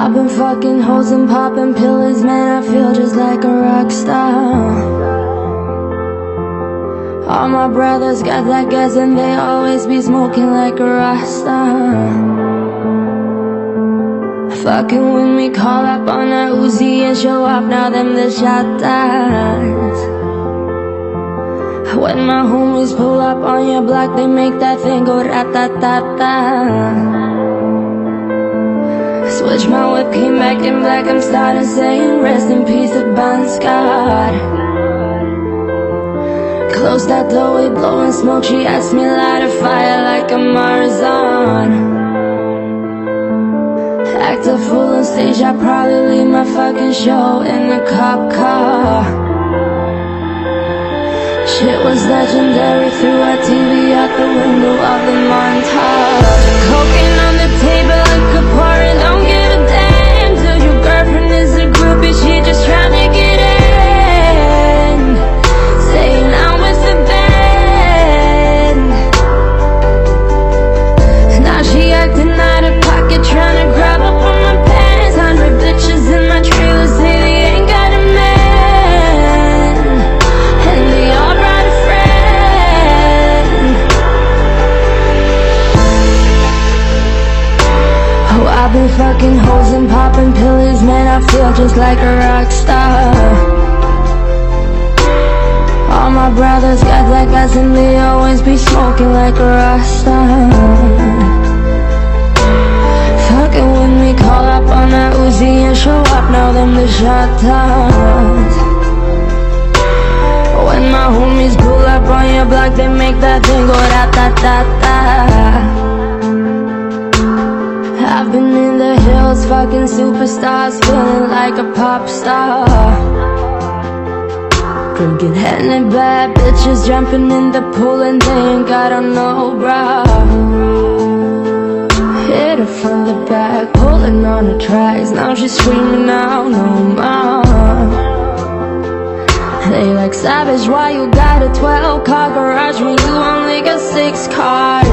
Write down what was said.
I've been fucking hoes and popping pills, man, I feel just like a rock star. All my brothers got that gas and they always be smoking like a rasta. Fucking with me, call up on that Uzi and show up, now them the shot dies. When my homies pull up on your block, they make that thing go rat-tat-tat-tat. Switch my whip, came back in black, I'm starting saying rest in peace to Bon Scott. Close that door, we blowing smoke, she asked me light a fire like a Marzon. Act a fool on stage, I probably leave my fucking show in a cop car. Shit was legendary, threw our TV out the window of the montage. Cocaine on the table like a party, don't give a damn till your girlfriend is a groupie, she just tryna get in. Staying out with the band. Now she acting out of pocket, tryna grab up on my pants. 100 bitches in my trailer say they ain't got a man, and they all brought a friend. Oh, I've been fucking hoes and popping pills, man, I feel just like a rock star. All my brothers got that gas and they always be smoking like a rasta. Fucking with me, call up on that Uzi and show up, now them the shot toss. When my homies pull up on your block, they make that thing go rat-tat-tat-tat. I've been in the hills, fucking superstars, feeling like a pop star. Drinking Henny, bad bitches jumping in the pool and they ain't got on no bra. Hit her from the back, pulling on the tracks, now she's screaming out no more. They like, savage, why you got a 12 car garage when you only got 6 cars?